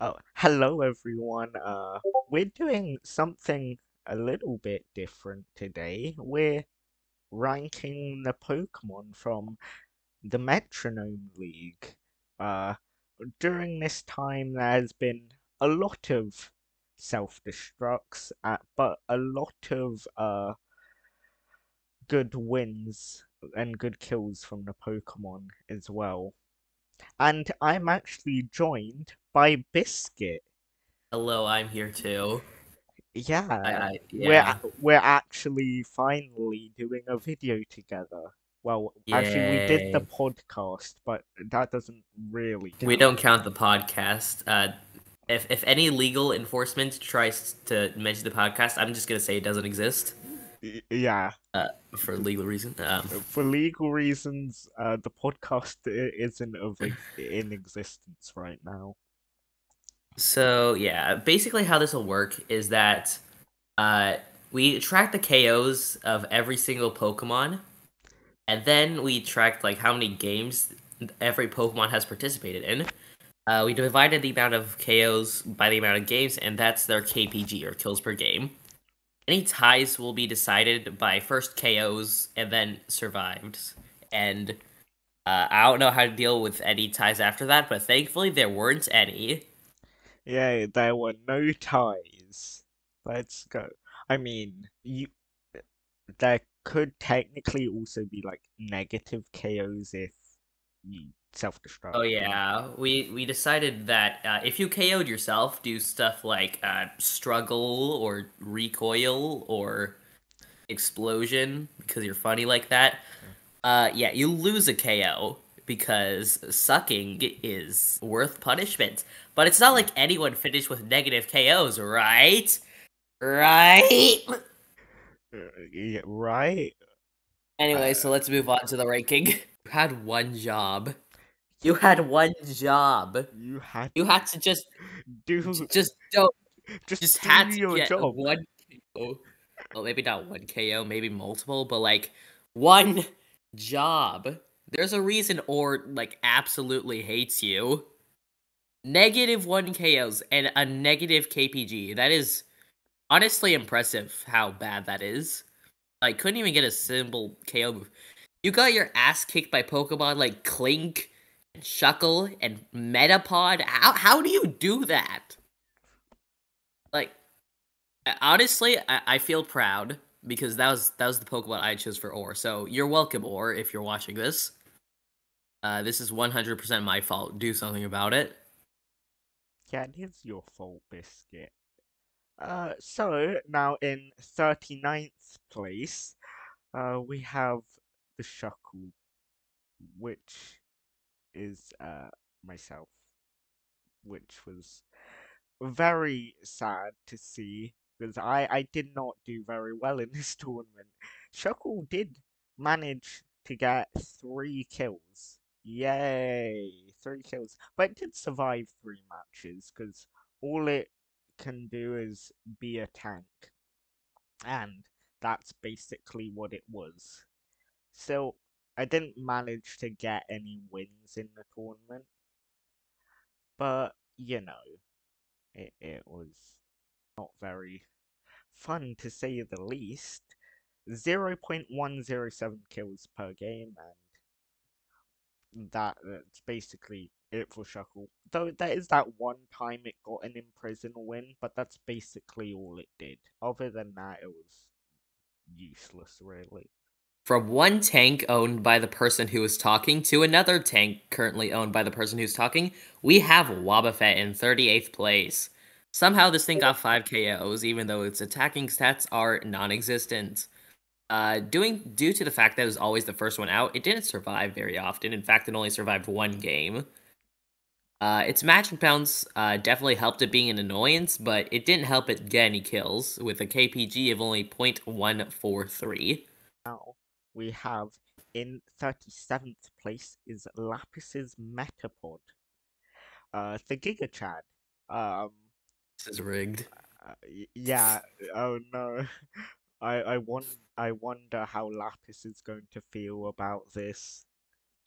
Oh, hello everyone. We're doing something a little bit different today. We're ranking the Pokemon from the Metronome League. Uh, During this time, there's been a lot of self-destructs, but a lot of good wins and good kills from the Pokemon as well. And I'm actually joined by Biscuit. Hello, I'm here too. Yeah, Yeah. we're actually finally doing a video together. Well, actually, we did the Yay. podcast, but that doesn't really We count. don't count the podcast. If any legal enforcement tries to mention the podcast, I'm just gonna say it doesn't exist. Yeah, Uh, for legal reason. for legal reasons, the podcast isn't in existence right now. So yeah, basically how this will work is that uh we track the KOs of every single Pokemon, and then we track like how many games every Pokemon has participated in. We divided the amount of KOs by the amount of games, and that's their KPG, or kills per game. Any ties will be decided by first KOs and then survived. And I don't know how to deal with any ties after that, but thankfully there weren't any. Yeah, there were no ties. Let's go. I mean, there could technically also be like negative KOs if you Oh self-destruct and yeah, we decided that if you KO'd yourself, do stuff like struggle or recoil or explosion because you're funny like that. Yeah, you lose a KO because sucking is worth punishment. But it's not yeah. like anyone finished with negative KOs, right? Right? Yeah, right? Anyway, Uh, so let's move on to the ranking. You had one job. You had one job. you had You had to do just don't, just just do had to your get job. one KO. Well, maybe not one KO, maybe multiple, but like one job. There's a reason or like absolutely hates you. Negative one KOs and a negative KPG. That is honestly impressive how bad that is. Like, couldn't even get a simple KO move. You got your ass kicked by Pokemon like Clink and Shuckle and Metapod. How do you do that? Like, honestly, I feel proud because that was the Pokemon I chose for Or. So you're welcome, Or, if you're watching this. This is 100% my fault. Do something about it. Yeah, it is your fault, Biscuit. So now in 39th place, we have the Shaku, which is myself, which was very sad to see because I did not do very well in this tournament. Shuckle did manage to get 3 kills. Yay, 3 kills. But it did survive 3 matches because all it can do is be a tank. And that's basically what it was. So I didn't manage to get any wins in the tournament, but it was not very fun to say the least. 0.107 kills per game, and that's basically it for Shuckle. Though there is that one time it got an imprison win, but that's basically all it did. Other than that, it was useless, really. From one tank owned by the person who is talking to another tank currently owned by the person who's talking, we have Wobbuffet in 38th place. Somehow this thing got 5 KOs, even though its attacking stats are non-existent. Due to the fact that it was always the first one out, it didn't survive very often. In fact, it only survived one game. Its magic bounce definitely helped it being an annoyance, but it didn't help it get any kills, with a KPG of only 0.143. Now we have in 37th place is Lapis's Metapod. The Giga Chad. Um, This is rigged. yeah. Oh no. I wonder how Lapis is going to feel about this.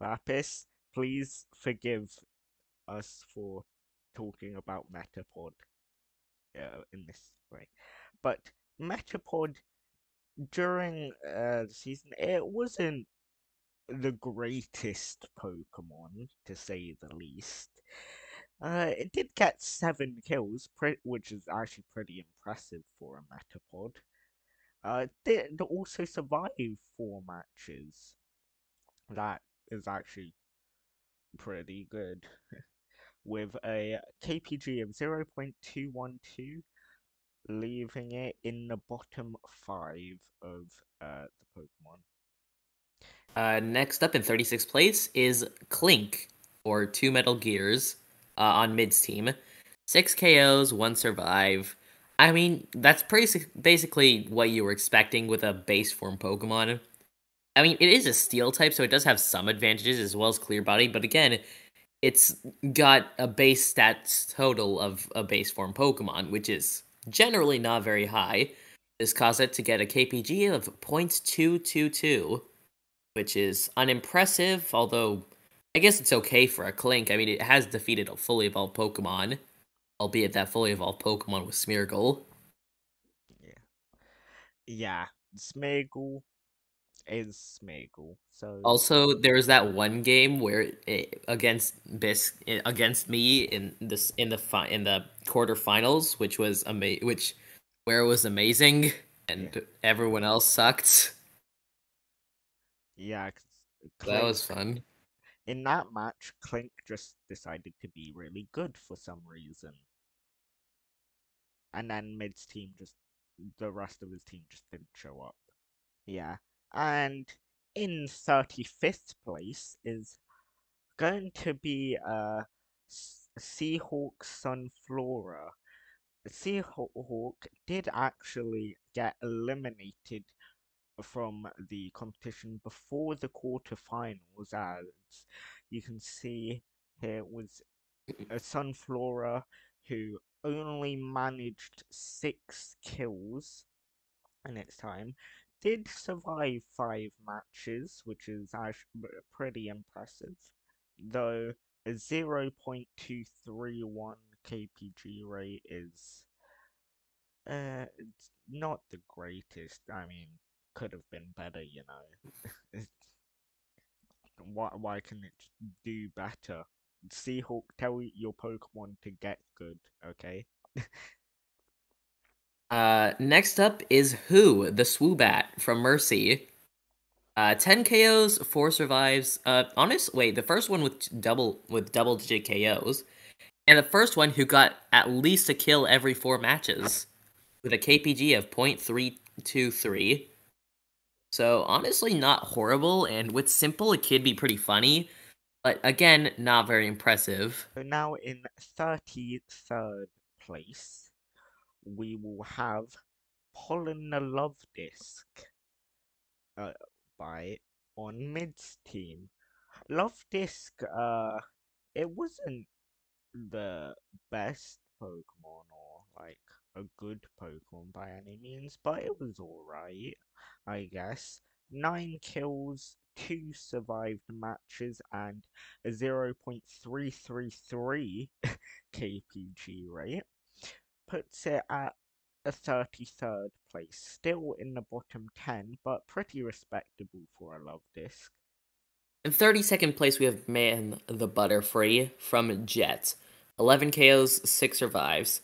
Lapis, please forgive us for talking about Metapod in this way. But Metapod during the season, it wasn't the greatest Pokemon, to say the least. It did get 7 kills, which is actually pretty impressive for a Metapod. It did also survive 4 matches. That is actually pretty good. With a KPG of 0.212, leaving it in the bottom 5 of the Pokemon. Next up in 36th place is Clink, or Two Metal Gears, on Mid's team. 6 KOs, 1 survive. I mean, that's basically what you were expecting with a base form Pokemon. I mean, it is a steel type, so it does have some advantages as well as clear body, but again, it's got a base stats total of a base form Pokemon, which is generally not very high. This caused it to get a KPG of 0.222, which is unimpressive, although I guess it's okay for a Clink. I mean, it has defeated a fully evolved Pokemon, albeit that fully evolved Pokemon was Smeargle. Yeah. Yeah, Smeargle is Smeargle, so Also, there was that one game where against me in the quarterfinals, which was where it was amazing yeah. and everyone else sucked. Yeah, That Clink was fun. in that match, Clink just decided to be really good for some reason. And then Mid's team just the rest of his team just didn't show up. Yeah. And in 35th place is going to be Seahawk Sunflora. Seahawk did actually get eliminated from the competition before the quarterfinals, as you can see here was a Sunflora who only managed 6 kills in its time, did survive 5 matches, which is actually pretty impressive, though a 0.231 KPG rate is it's not the greatest. I mean, could have been better, you know. Why can it do better? Seahawk, tell your Pokemon to get good, okay? Next up is Who, the Swoobat from Mercy. 10 KOs, 4 survives. Wait, the first one with double digit KOs, and the first one who got at least a kill every 4 matches with a KPG of 0.323. So honestly, not horrible, and with simple, it could be pretty funny, but again, not very impressive. So now in 33rd place, we will have Paulina Love Disc uh, by on Mid's team. Love Disc, it wasn't the best Pokemon or like a good Pokemon by any means, but it was alright, I guess. 9 kills, 2 survived matches, and a 0.333 KPG rate puts it at a 33rd place, still in the bottom 10, but pretty respectable for a Love Disc. In 32nd place, we have Man the Butterfree from Jet. 11 KOs, 6 survives.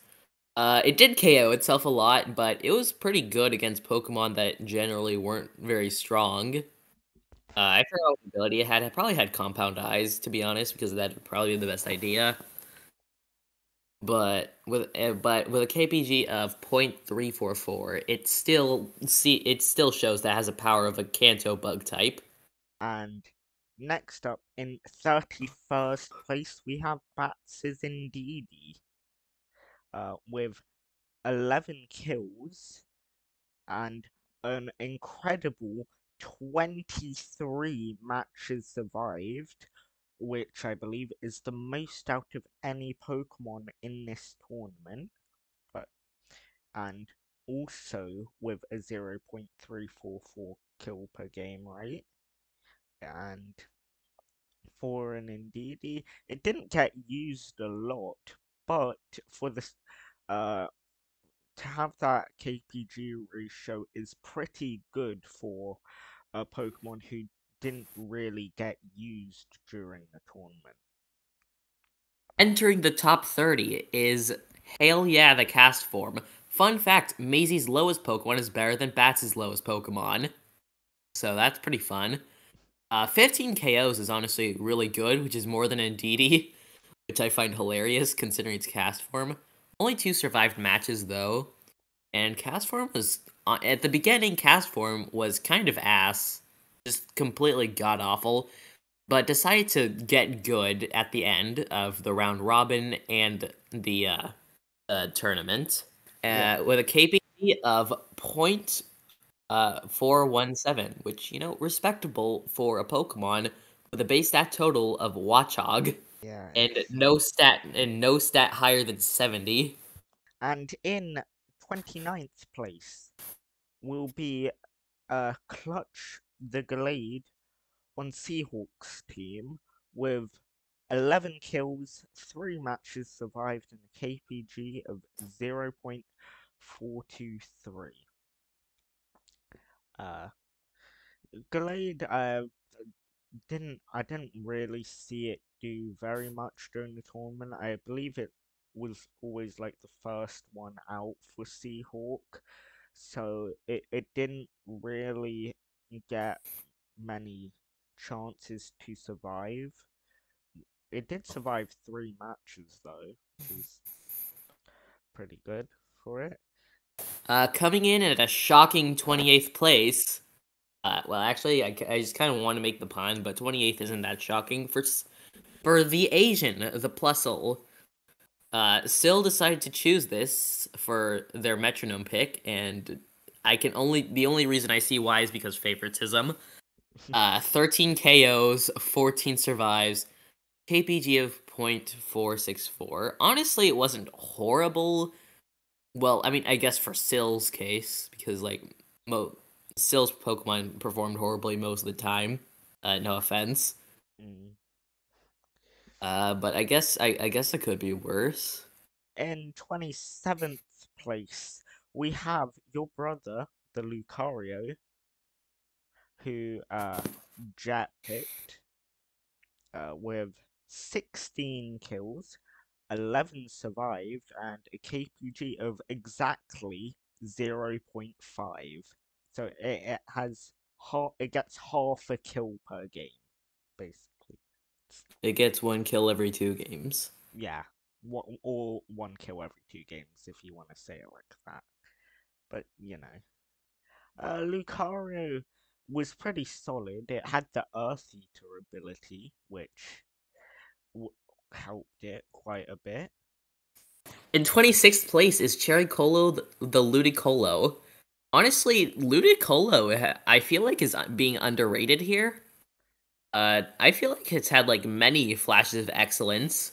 It did KO itself a lot, but it was pretty good against Pokemon that generally weren't very strong. I forgot what ability it had. It probably had Compound Eyes, to be honest, because that would probably be the best idea. But with a KPG of 0.344, it still shows that it has a power of a Kanto bug type. And next up, in 31st place, we have Bats' Indeedy with 11 kills and an incredible 23 matches survived, which I believe is the most out of any Pokemon in this tournament. But and also with a 0.344 kill per game rate. And for an Indeedee, it didn't get used a lot, but for this, uh, to have that KPG ratio is pretty good for a Pokemon who didn't really get used during the tournament. Entering the top 30 is Hail Yeah the Castform. Fun fact, Maisie's lowest Pokemon is better than Bats' lowest Pokemon. So that's pretty fun. 15 KOs is honestly really good, which is more than Indeedy, which I find hilarious considering its Castform. Only 2 survived matches though, and Castform was at the beginning. Castform was kind of ass, just completely god awful, but decided to get good at the end of the round robin and the tournament Yeah, with a KP of 417, which, respectable for a Pokemon with a base stat total of Watchog yeah, and it's no stat higher than 70. and in 29th place will be Clutch the Glade on Seahawk's team with 11 kills, 3 matches survived, and a KPG of 0.423. Uh, Glade, I didn't really see it do very much during the tournament. I believe it was always like the first one out for Seahawk, so it didn't really get many chances to survive. It did survive 3 matches though, which is pretty good for it. Coming in at a shocking 28th place. Well, actually, I just kind of want to make the pun, but 28th isn't that shocking. For the Asian, the Plusle, Syl decided to choose this for their Metronome pick, and the only reason I see why is because favoritism. 13 KOs, 14 survives, KPG of 0.464. Honestly, it wasn't horrible. Well, I mean, I guess for Syl's case, because like Syl's Pokemon performed horribly most of the time. No offense. Mm. But I guess it could be worse. In 27th place, we have your brother, the Lucario, who Jet picked with 16 kills, 11 survived, and a KPG of exactly 0.5. So it has it gets half a kill per game, basically. It gets 1 kill every 2 games. Yeah, or 1 kill every 2 games if you want to say it like that. But Lucario was pretty solid. It had the Earth Eater ability, which helped it quite a bit. In 26th place is Cherry Colo the Ludicolo. Honestly, Ludicolo, I feel like is being underrated here. I feel like it's had like many flashes of excellence,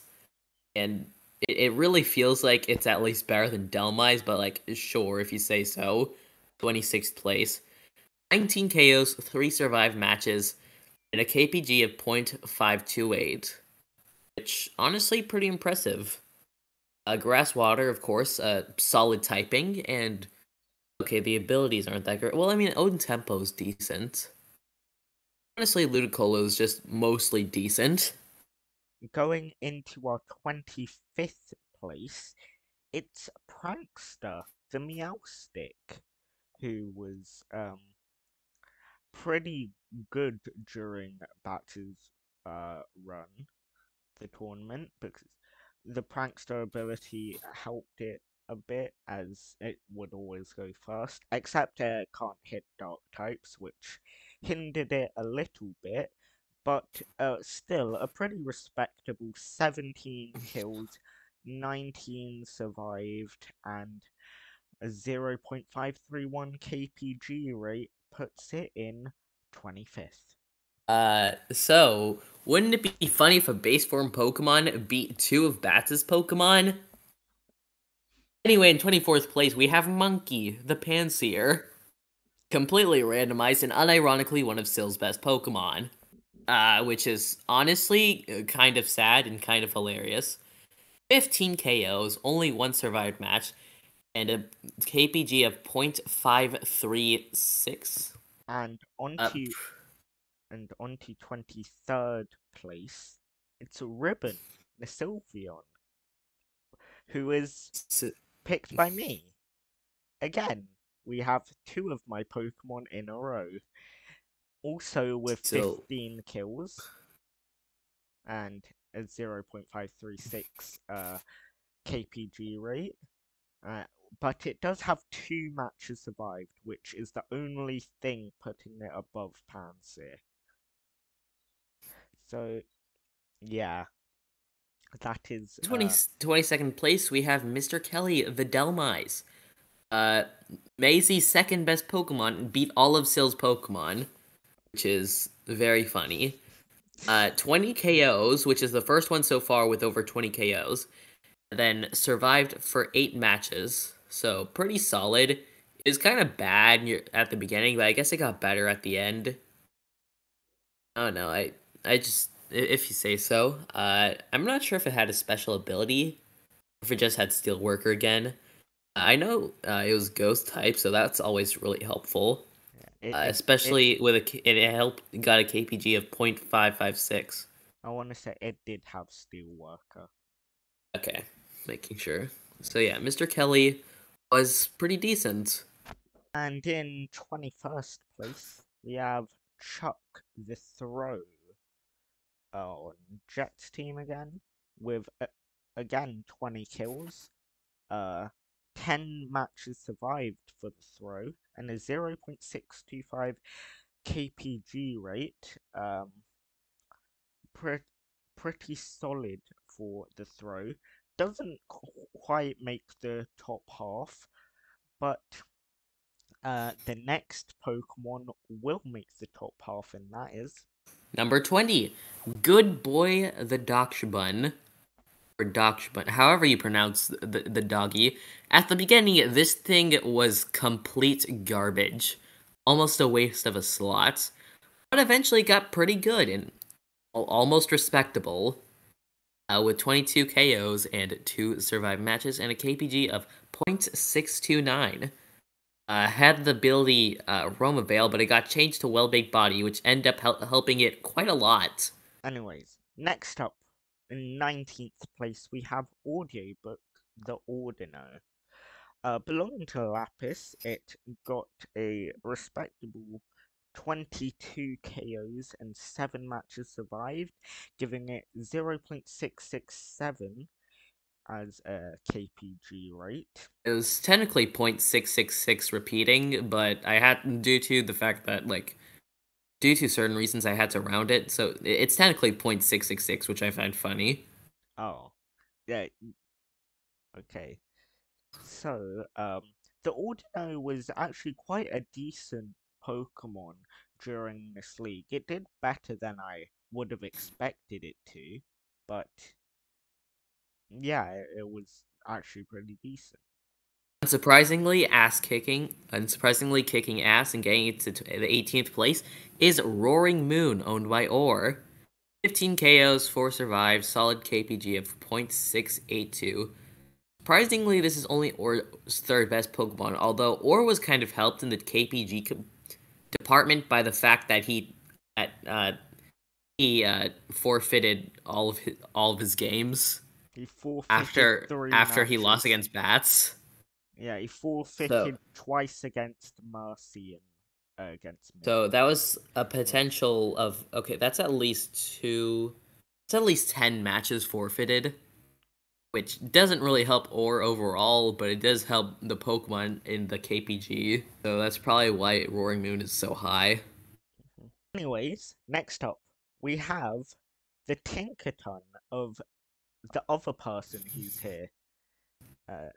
and it really feels like it's at least better than Delmise, but like sure if you say so. 26th place, 19 KOs, 3 survived matches, and a KPG of 0.528, which honestly pretty impressive. Grass Water, of course, solid typing, and okay, the abilities aren't that great. Well, I mean, Odin Tempo's decent. Honestly, Ludicolo is just mostly decent. Going into our 25th place, it's Prankster, the Meowstick, who was pretty good during Batch's run, the tournament, because the prankster ability helped it a bit as it would always go first, except it can't hit dark types, which hindered it a little bit, but still a pretty respectable 17 kills, 19 survived, and a 0.531 KPG rate puts it in 25th. So wouldn't it be funny if a base form Pokemon beat 2 of Bats' Pokemon? Anyway, in 24th place, we have Monkey, the Panseer. Completely randomized and unironically one of Syl's best Pokemon. Which is honestly kind of sad and kind of hilarious. 15 KOs, only one survived match, and a KPG of 0.536. And Uh, onto 23rd place, it's a Ribbon, the Sylveon, who is so, picked by me. Again, we have two of my Pokemon in a row. Also with so 15 kills and a 0.536 KPG rate. Uh, but it does have two matches survived, which is the only thing putting it above Pansear. So, yeah, that is 22nd place, we have Mr. Kelly, the Delmise. Uh, Maisie's second best Pokemon beat all of Syl's Pokemon, which is very funny. 20 KOs, which is the first one so far with over 20 KOs. Then survived for 8 matches, so pretty solid. It was kind of bad at the beginning, but I guess it got better at the end. I don't know. I just, if you say so. I'm not sure if it had a special ability, or if it just had Steel Worker again. I know it was Ghost type, so that's always really helpful. it Especially with it helped got a KPG of 0.556. I want to say it did have Steelworker. Okay, making sure. So yeah, Mr. Kelly was pretty decent. And in 21st place, we have Chuck the Throw on Jet's team again, with again 20 kills, 10 matches survived for the throw, and a 0.625 KPG rate. Pretty solid for the throw. Doesn't quite make the top half, but the next Pokemon will make the top half, and that is Number 20, Good Boy the Dogshabun, or Dogshabun, however you pronounce the doggy. At the beginning, this thing was complete garbage, almost a waste of a slot, but eventually got pretty good and almost respectable, with 22 KOs and 2 survived matches and a KPG of 0.629. Had the ability Roma Veil, but it got changed to Well-Baked Body, which ended up helping it quite a lot. Anyways, next up, in 19th place, we have Audiobook, the Ordino. Belonging to Lapis, it got a respectable 22 KOs and 7 matches survived, giving it 0.667 as a KPG rate. It was technically 0.666 repeating, but I had, due to the fact that, like, due to certain reasons, I had to round it, so it's technically 0.666, which I find funny. Oh, yeah, okay. So, the Ordino was actually quite a decent Pokemon during this league. It did better than I would have expected it to, but yeah, it was actually pretty decent. Unsurprisingly kicking ass and getting it to the 18th place is Roaring Moon, owned by Or. 15 KOs, 4 survives, solid KPG of 0.682. Surprisingly, this is only Or's third best Pokemon, although Or was kind of helped in the KPG department by the fact that he forfeited all of his games He forfeited after he lost matches. against Bats. Yeah, he So forfeited twice against Mercy and against me. so that was a potential of, okay, that's at least 10 matches forfeited, which doesn't really help Or overall, but it does help the Pokemon in the KPG. So that's probably why Roaring Moon is so high. Anyways, next up, we have the Tinkaton of the other person who's here. Uh,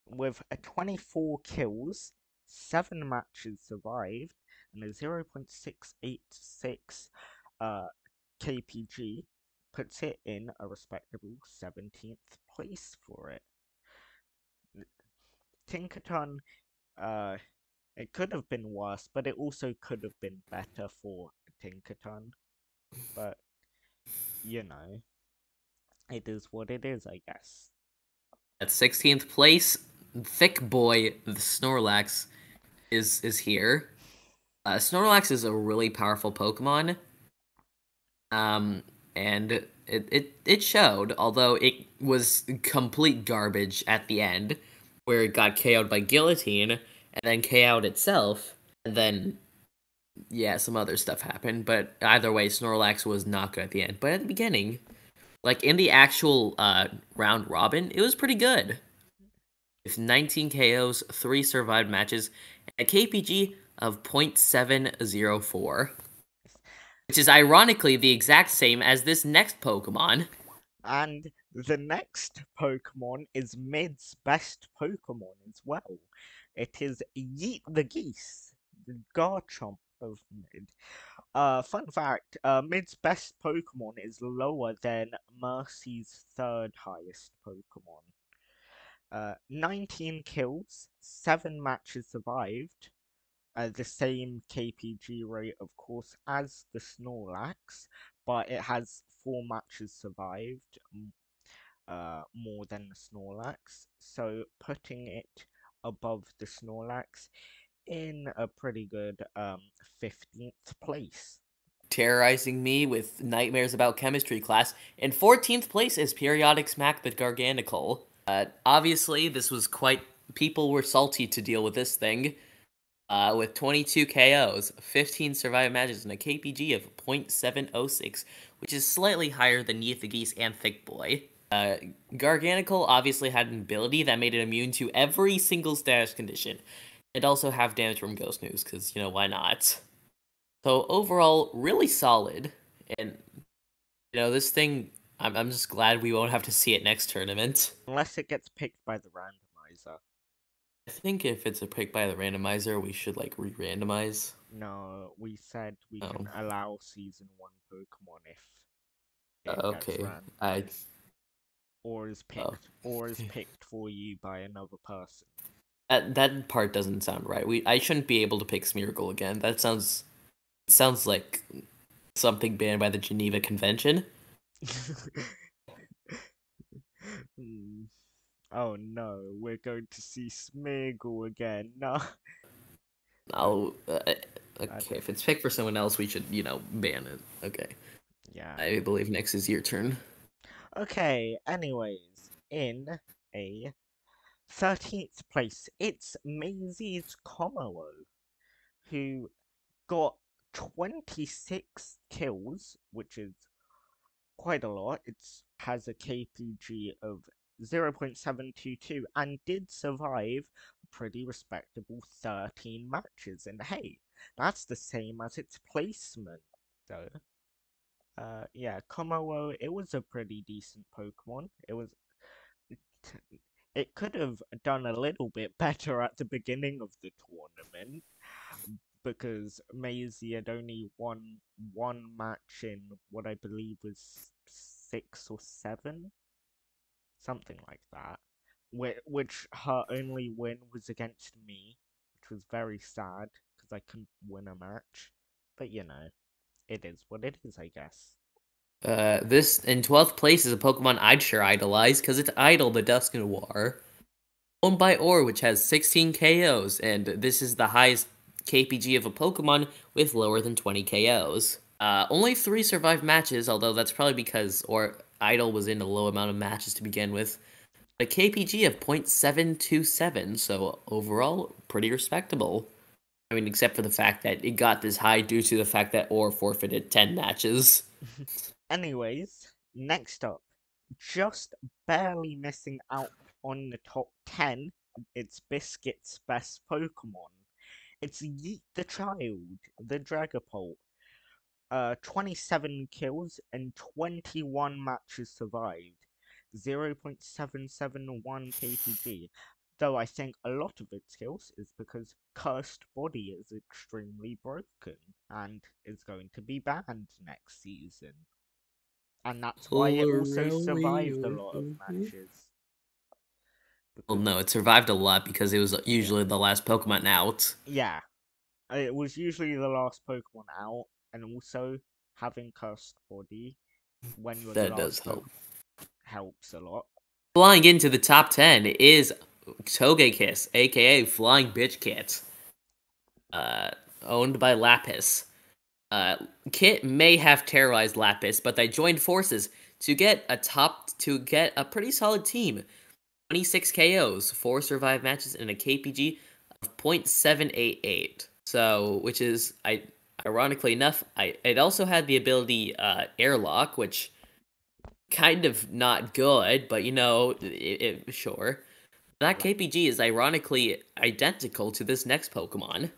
with a 24 kills, 7 matches survived, and a 0.686 KPG, puts it in a respectable 17th place for it. Tinkaton, uh, it could have been worse, but it also could have been better for Tinkaton. But, you know. It is what it is, I guess. At 16th place, Thick Boy, the Snorlax, is here. Snorlax is a really powerful Pokemon. And it showed, although it was complete garbage at the end, where it got KO'd by Guillotine, and then KO'd itself, and then, yeah, some other stuff happened, but either way, Snorlax was not good at the end. But at the beginning, like, in the actual, round robin, it was pretty good. With 19 KOs, 3 survived matches, and a KPG of 0.704. Which is ironically the exact same as this next Pokemon. And the next Pokemon is Mid's best Pokemon as well. It is Yeet the Geese, the Garchomp of Mid. Fun fact, Mid's best Pokemon is lower than Mercy's third highest Pokemon. 19 kills, 7 matches survived, the same KPG rate, of course, as the Snorlax, but it has 4 matches survived, more than the Snorlax, so putting it above the Snorlax in a pretty good 15th place. Terrorizing me with nightmares about chemistry class. In 14th place is Periodic Smack the Garganicle. Obviously, this was quite... People were salty to deal with this thing. With 22 KOs, 15 survived matches, and a KPG of 0.706, which is slightly higher than Yeet the Geese and Thick Boy. Garganicle obviously had an ability that made it immune to every single status condition. It also have damage from Ghost News, because, why not? So overall, really solid. And, this thing, I'm just glad we won't have to see it next tournament. Unless it gets picked by the randomizer. I think if it's a pick by the randomizer, we should, re-randomize. No, we said we can allow Season 1 Pokemon if it gets randomized. Or is picked for you by another person. That part doesn't sound right. I shouldn't be able to pick Smeargle again. That sounds like something banned by the Geneva Convention. Oh no, we're going to see Smeargle again. No. Okay, if it's picked for someone else, we should, ban it. Okay. Yeah. I believe next is your turn. Okay, anyways, in a 13th place, it's Maisies Como, who got 26 kills, which is quite a lot. It has a KPG of 0.722 and did survive a pretty respectable 13 matches. And hey, that's the same as its placement, though. Yeah, Como, it was a pretty decent Pokemon. It could have done a little bit better at the beginning of the tournament because Maisie had only won one match in what I believe was 6 or 7, something like that. Which her only win was against me, which was very sad because I couldn't win a match. But it is what it is, I guess. This in 12th place is a Pokemon I'd sure idolize because it's Idol the Dusknoir. Owned by Or, which has 16 KOs, and this is the highest KPG of a Pokemon with lower than 20 KOs. Only 3 survived matches, although that's probably because Idol was in a low amount of matches to begin with. A KPG of 0.727, so overall, pretty respectable. I mean, except for the fact that it got this high due to the fact that Or forfeited 10 matches. Anyways, next up, just barely missing out on the top 10, it's Biscuit's best Pokemon. It's Yeet the Child, the Dragapult. 27 kills and 21 matches survived. 0.771 KPG. Though I think a lot of its kills is because Cursed Body is extremely broken and is going to be banned next season. And that's why it also survived a lot of matches. Well, no, it survived a lot because it was usually the last Pokemon out. Yeah, it was usually the last Pokemon out, and also having Cursed Body when you're the That last does help. helps a lot. Flying into the top 10 is Toge Kiss, aka Flying Bitch Kit, owned by Lapis. Kit may have terrorized Lapis, but they joined forces to get a pretty solid team. 26 KOs, 4 survive matches, and a KPG of 0.788. So, which is, ironically enough, it also had the ability Airlock, which kind of not good, but sure. That KPG is ironically identical to this next Pokemon.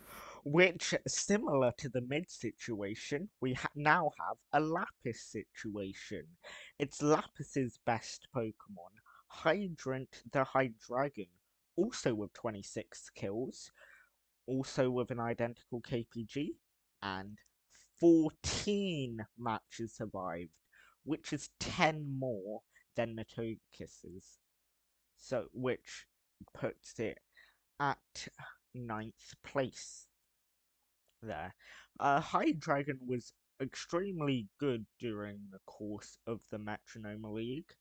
Which, similar to the mid situation, we now have a Lapis situation. It's Lapis's best Pokemon, Hydrant the Hydreigon, also with 26 kills, also with an identical KPG, and 14 matches survived, which is 10 more than the Toge Kisses. So, which puts it at 9th place there. Hydreigon was extremely good during the course of the Metronome League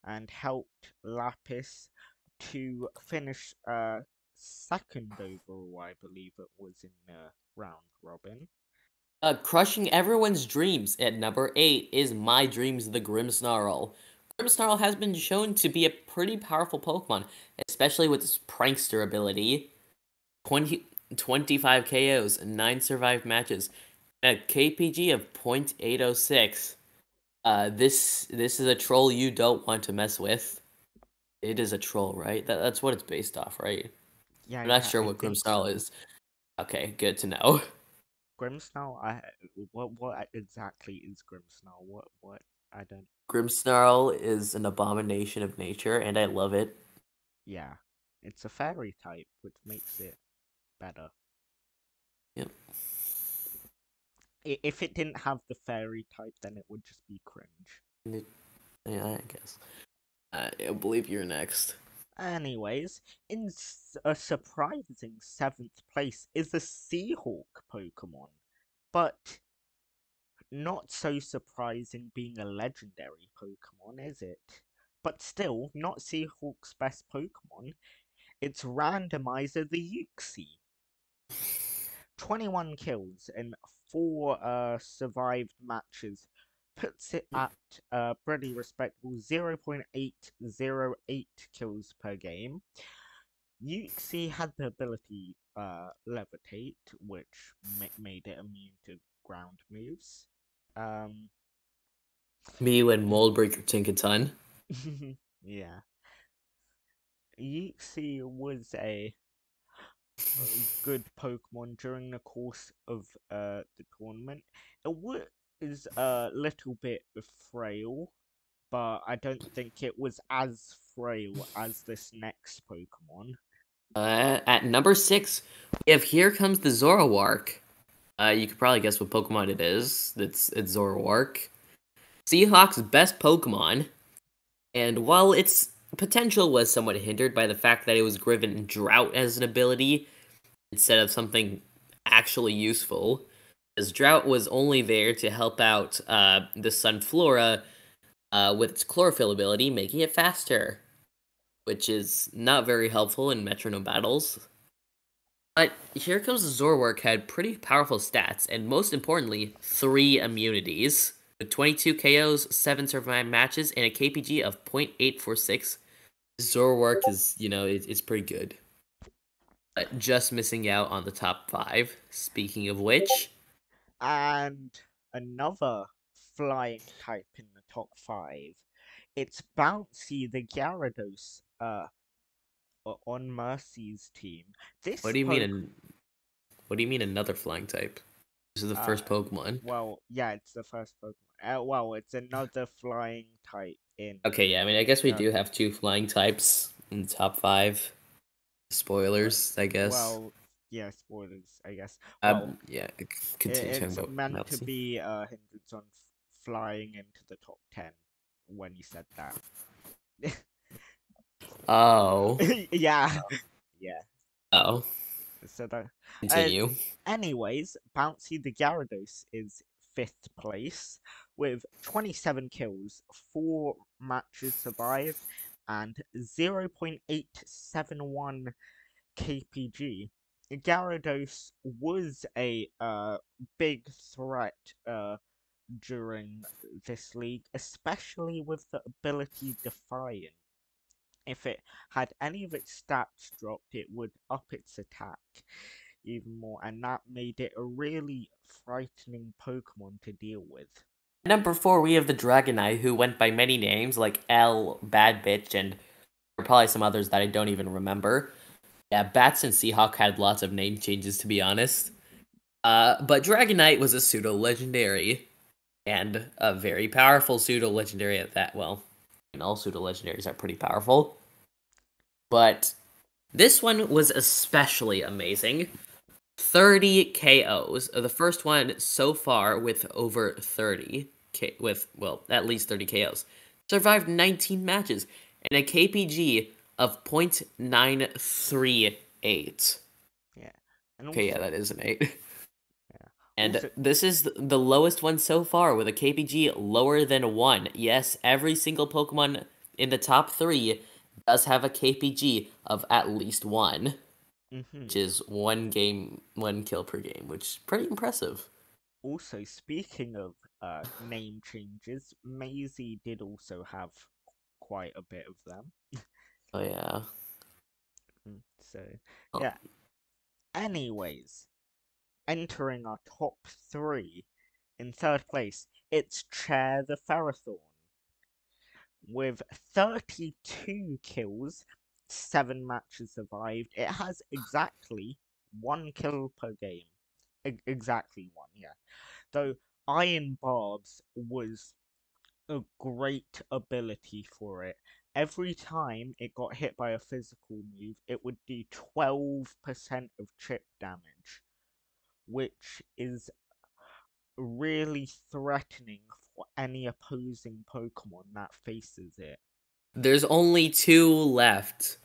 and helped Lapis to finish second overall, I believe it was in the round robin. Crushing everyone's dreams at number 8 is My Dreams the Grimsnarl. Grimsnarl has been shown to be a pretty powerful Pokemon, especially with its Prankster ability. 25 KOs, 9 survived matches, and a KPG of 0.806. This is a troll you don't want to mess with. It is a troll, right? That's what it's based off, right? Yeah, I'm not yeah, sure I what think Grimsnarl so. is. Okay, good to know. Grimsnarl, what exactly is Grimsnarl? What I don't. Grimsnarl is an abomination of nature, and I love it. Yeah, it's a fairy type, which makes it better. Yep. If it didn't have the fairy type, then it would just be cringe. Yeah, I guess. I believe you're next. Anyways, in a surprising 7th place is the Seahawk Pokemon. But not so surprising being a legendary Pokemon, is it? But still, not Seahawk's best Pokemon. It's Randomizer the Uxie. 21 kills in 4 survived matches puts it at a pretty respectable 0.808 kills per game. Uxie had the ability Levitate, which made it immune to ground moves. Um, Mew and Moldbreaker Tinkaton. yeah. Uxie was a good Pokemon during the course of the tournament. It was a little bit frail, but I don't think it was as frail as this next Pokemon. At number 6, we have Here Comes the Zoroark. You could probably guess what Pokemon it is. It's Zoroark. Seahawk's best Pokemon, and while its potential was somewhat hindered by the fact that it was given Drought as an ability instead of something actually useful, as Drought was only there to help out the Sunflora with its Chlorophyll ability, making it faster, which is not very helpful in Metronome battles. But Here Comes the Zoroark had pretty powerful stats, and most importantly, 3 immunities. With 22 KOs, 7 survived matches, and a KPG of 0.846, Zoroark is, it's pretty good. But just missing out on the top 5. Speaking of which, And another flying type in the top 5. It's Bouncy the Gyarados on Mercy's team. what This do you poke mean? What do you mean another flying type? This is the uh first Pokemon. well, yeah, it's the first Pokemon. Well, it's another flying type in Okay, yeah, I mean, I guess we uh, do have 2 flying types in the top 5. well, Spoilers, I guess. well, yeah, spoilers, I guess. Well, Yeah, continue talking it's about meant to Mousy. be a hindrance on flying into the top 10 when you said that. Oh. Yeah, yeah. Oh. So that. Uh, Continue. anyways, Bouncy the Gyarados is 5th place, with 27 kills, 4 matches survived, and 0.871 KPG. Gyarados was a big threat during this league, especially with the ability Defiant. If it had any of its stats dropped, it would up its attack even more, and that made it a really frightening Pokemon to deal with. Number 4, we have the Dragonite, who went by many names, like L, Bad Bitch, and probably some others that I don't even remember. Yeah, Bats and Seahawk had lots of name changes, to be honest. But Dragonite was a pseudo-legendary, and a very powerful pseudo-legendary at that. Well, all pseudo-legendaries are pretty powerful. But this one was especially amazing. 30 KOs. The first one so far with over 30, at least 30 KOs. Survived 19 matches, and a KPG of 0.938. Yeah. And Okay, also, yeah, that is an 8. yeah. And Also, this is the lowest one so far, with a KPG lower than 1. Yes, every single Pokemon in the top 3 does have a KPG of at least 1. Which is 1 kill per game, which is pretty impressive. Also, speaking of name changes, Maisie did also have quite a bit of them. Oh yeah. So, Oh. yeah. Anyways, entering our top 3, in third place, it's Chair the Pharaoh Thorne. With 32 kills, 7 matches survived. It has exactly 1 kill per game. Exactly 1, yeah. Though Iron Barbs was a great ability for it. Every time it got hit by a physical move, it would do 12% of chip damage, which is really threatening for any opposing Pokemon that faces it. There's only 2 left.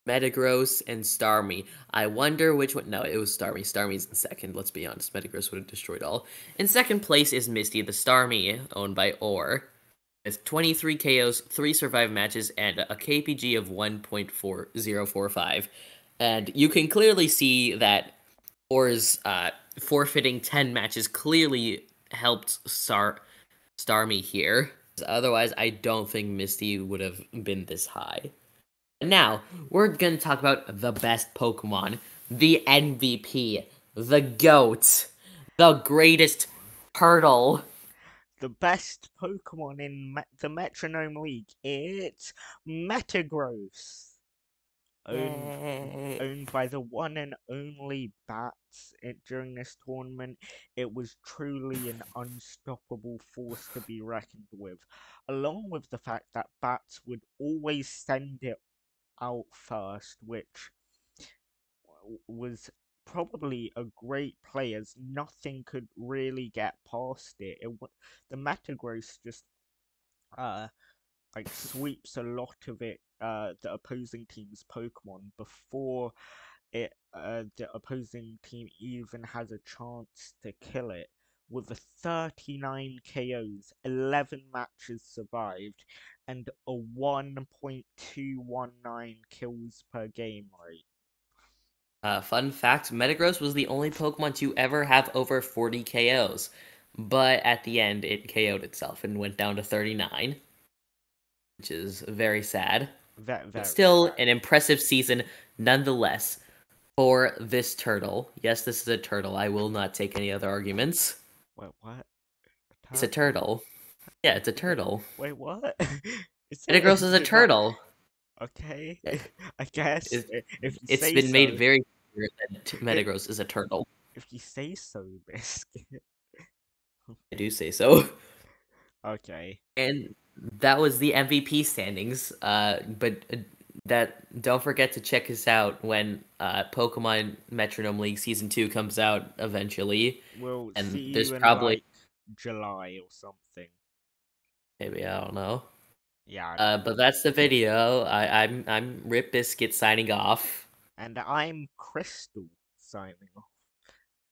Metagross and Starmie. I wonder which one. No, it was Starmie. Starmie's in second, let's be honest. Metagross would have destroyed all. In second place is Misty the Starmie, owned by Or. With 23 KOs, 3 survive matches, and a KPG of 1.4045. And you can clearly see that Or's forfeiting 10 matches clearly helped Starmie here. Otherwise, I don't think Misty would have been this high. Now, we're gonna talk about the best Pokemon, the MVP, the GOAT, the greatest turtle. The best Pokemon in the Metronome League, it's Metagross. Yay. Owned by the one and only Bats during this tournament. It was truly an unstoppable force to be reckoned with, along with the fact that Bats would always send it out first, which was probably a great play, as nothing could really get past it. The Metagross just uh like sweeps a lot of the opposing team's Pokemon before the opposing team even has a chance to kill it. With the 39 KOs, 11 matches survived, and a 1.219 kills per game rate. Fun fact, Metagross was the only Pokemon to ever have over 40 KOs. But at the end, it KO'd itself and went down to 39. Which is very sad. But Very still, sad. an impressive season nonetheless for this turtle. Yes, this is a turtle. I will not take any other arguments. Wait, what? It's a turtle. Yeah, it's a turtle. Wait, what? Metagross is a Did that? turtle. Okay, I guess if you It's say been made so. very clear that It, Metagross is a turtle. if you say so, Biscuit. I do say so. Okay. And that was the MVP standings. But don't forget to check us out when Pokemon Metronome League Season 2 comes out eventually. We'll see And there's you in probably like July or something. maybe I don't know. Yeah, I don't But know. that's the video. I'm Rip Biscuit signing off. And I'm Crystal signing off.